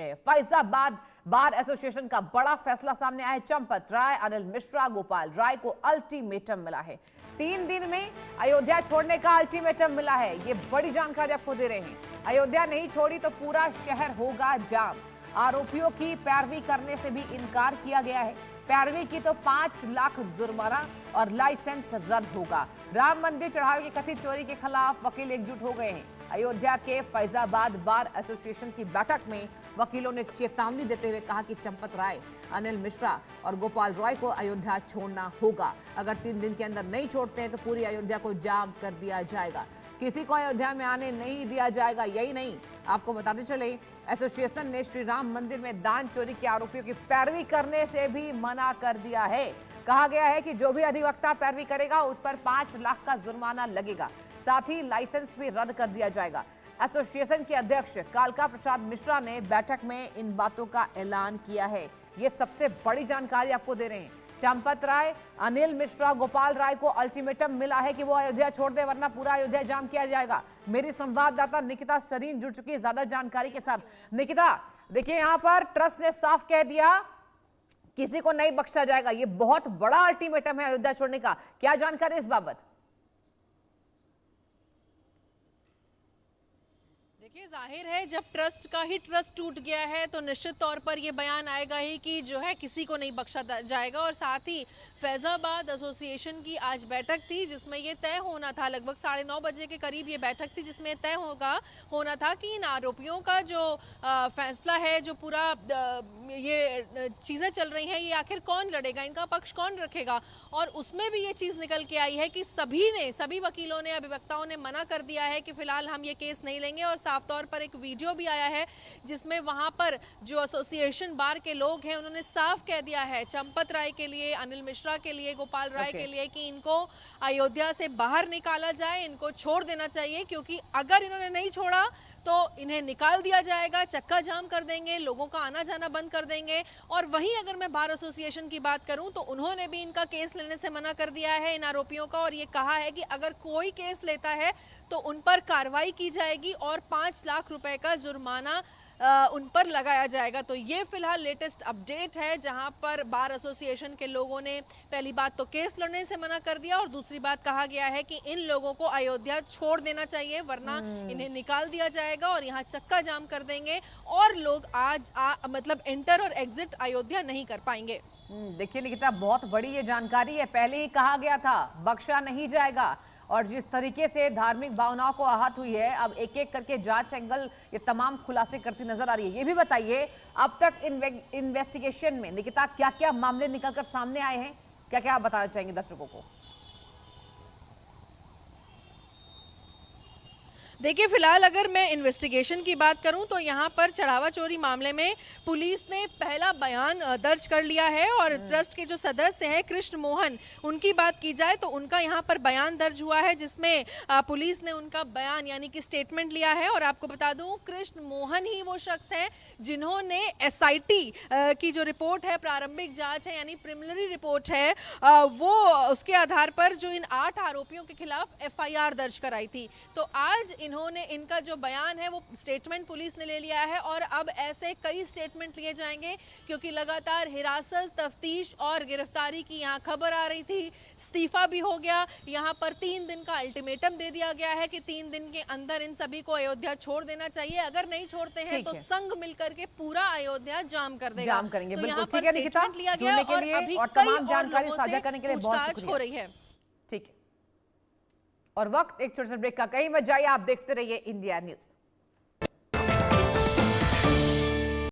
चुके हैं। Faizabad bar association का बड़ा फैसला सामने आया है। चंपत राय, अनिल मिश्रा, गोपाल राय को अल्टीमेटम मिला है। 3 दिन में अयोध्या छोड़ने का अल्टीमेटम मिला है। ये बड़ी जानकारी आपको दे रहे हैं। अयोध्या नहीं छोड़ी तो पूरा शहर होगा जाम। आरोपियों की पैरवी करने से भी इनकार किया गया है। पैरवी की तो 5 लाख जुर्माना और लाइसेंस रद्द होगा। राम मंदिर चढ़ावे की कथित चोरी के खिलाफ वकील एकजुट हो गए हैं। अयोध्या के फैजाबाद बार एसोसिएशन की बैठक में वकीलों ने चेतावनी देते हुए कहा कि चंपत राय, अनिल मिश्रा और गोपाल रॉय को अयोध्या छोड़ना होगा। अगर 3 दिन के अंदर नहीं छोड़ते हैं तो पूरी अयोध्या को जाम कर दिया जाएगा। किसी को अयोध्या में आने नहीं दिया जाएगा। यही नहीं, आपको बताते चले, एसोसिएशन ने श्री राम मंदिर में दान चोरी के आरोपियों की पैरवी करने से भी मना कर दिया है। कहा गया है कि जो भी अधिवक्ता पैरवी करेगा उस पर 5 लाख का जुर्माना लगेगा। साथ ही लाइसेंस भी रद्द कर दिया जाएगा। एसोसिएशन के अध्यक्ष कालका प्रसाद मिश्रा ने बैठक में इन बातों का ऐलान किया है। ये सबसे बड़ी जानकारी आपको दे रहे हैं। चंपत राय, अनिल मिश्रा, गोपाल राय को अल्टीमेटम मिला है कि वो अयोध्या छोड़ दे, वरना पूरा अयोध्या जाम किया जाएगा। मेरी संवाददाता निकिता सरीन जुड़ चुकी है ज्यादा जानकारी के साथ। निकिता, देखिए यहाँ पर ट्रस्ट ने साफ कह दिया किसी को नहीं बख्शा जाएगा। ये बहुत बड़ा अल्टीमेटम है अयोध्या छोड़ने का। क्या जानकारी इस बाबत? देखिए, जाहिर है जब ट्रस्ट का ही ट्रस्ट टूट गया है तो निश्चित तौर पर ये बयान आएगा ही कि जो है किसी को नहीं बख्शा जाएगा। और साथ ही फैजाबाद एसोसिएशन की आज बैठक थी जिसमें ये तय होना था, लगभग 9:30 बजे के करीब ये बैठक थी जिसमें तय होना था कि इन आरोपियों का जो फैसला है, जो पूरा ये चीज़ें चल रही हैं, ये आखिर कौन लड़ेगा, इनका पक्ष कौन रखेगा। और उसमें भी ये चीज़ निकल के आई है कि सभी वकीलों ने, अभिवक्ताओं ने मना कर दिया है कि फिलहाल हम ये केस नहीं लेंगे। और साफ तौर पर एक वीडियो भी आया है जिसमें वहाँ पर जो एसोसिएशन बार के लोग हैं उन्होंने साफ कह दिया है चंपत राय के लिए, अनिल मिश्रा के लिए, गोपाल राय के लिए कि इनको अयोध्या से बाहर निकाला जाए, इनको छोड़ देना चाहिए, क्योंकि अगर इन्होंने नहीं छोड़ा तो इन्हें निकाल दिया जाएगा, चक्का जाम कर देंगे, लोगों का आना जाना बंद कर देंगे। और वहीं अगर मैं बार एसोसिएशन की बात करूं तो उन्होंने भी इनका केस लेने से मना कर दिया है, इन आरोपियों का, और ये कहा है कि अगर कोई केस लेता है तो उन पर कार्रवाई की जाएगी और 5 लाख रुपए का जुर्माना उन पर लगाया जाएगा। तो ये फिलहाल लेटेस्ट अपडेट है जहां पर बार एसोसिएशन के लोगों ने पहली बात तो केस लड़ने से मना कर दिया और दूसरी बात कहा गया है कि इन लोगों को अयोध्या छोड़ देना चाहिए, वरना इन्हें निकाल दिया जाएगा और यहाँ चक्का जाम कर देंगे और लोग मतलब एंटर और एग्जिट अयोध्या नहीं कर पाएंगे। देखिए निकिता, बहुत बड़ी ये जानकारी है। पहले ही कहा गया था बख्शा नहीं जाएगा, और जिस तरीके से धार्मिक भावनाओं को आहत हुई है, अब एक एक करके जांच एंगल ये तमाम खुलासे करती नजर आ रही है। ये भी बताइए, अब तक इन्वेस्टिगेशन में निकिता क्या क्या मामले निकलकर सामने आए हैं, क्या क्या आप बताना चाहेंगे दर्शकों को? देखिए, फिलहाल अगर मैं इन्वेस्टिगेशन की बात करूं तो यहां पर चढ़ावा चोरी मामले में पुलिस ने पहला बयान दर्ज कर लिया है और ट्रस्ट के जो सदस्य हैं कृष्ण मोहन, उनकी बात की जाए तो उनका यहां पर बयान दर्ज हुआ है जिसमें पुलिस ने उनका बयान यानी कि स्टेटमेंट लिया है। और आपको बता दूं, कृष्ण मोहन ही वो शख्स हैं जिन्होंने SIT की जो रिपोर्ट है, प्रारंभिक जाँच है यानी प्रिलिमिनरी रिपोर्ट है, वो उसके आधार पर जो इन 8 आरोपियों के खिलाफ FIR दर्ज कराई थी। तो आज इनका जो बयान है वो स्टेटमेंट पुलिस ने ले लिया है और अब ऐसे कई स्टेटमेंट लिए जाएंगे क्योंकि लगातार हिरासत, तफ्तीश और गिरफ्तारी की यहाँ खबर आ रही थी। इस्तीफा भी हो गया, यहाँ पर 3 दिन का अल्टीमेटम दे दिया गया है कि 3 दिन के अंदर इन सभी को अयोध्या छोड़ देना चाहिए। अगर नहीं छोड़ते हैं तो संघ मिलकर के पूरा अयोध्या जाम कर देगा। जाम करेंगे, तो बिल्कुल। यहाँ ठीक है निकिता, लिया गया और अभी और तमाम जानकारी साझा करने के लिए बहुत शुक्रिया हो रही है। ठीक है, और वक्त एक छोटे से ब्रेक का, कहीं मत जाइए, आप देखते रहिए इंडिया न्यूज।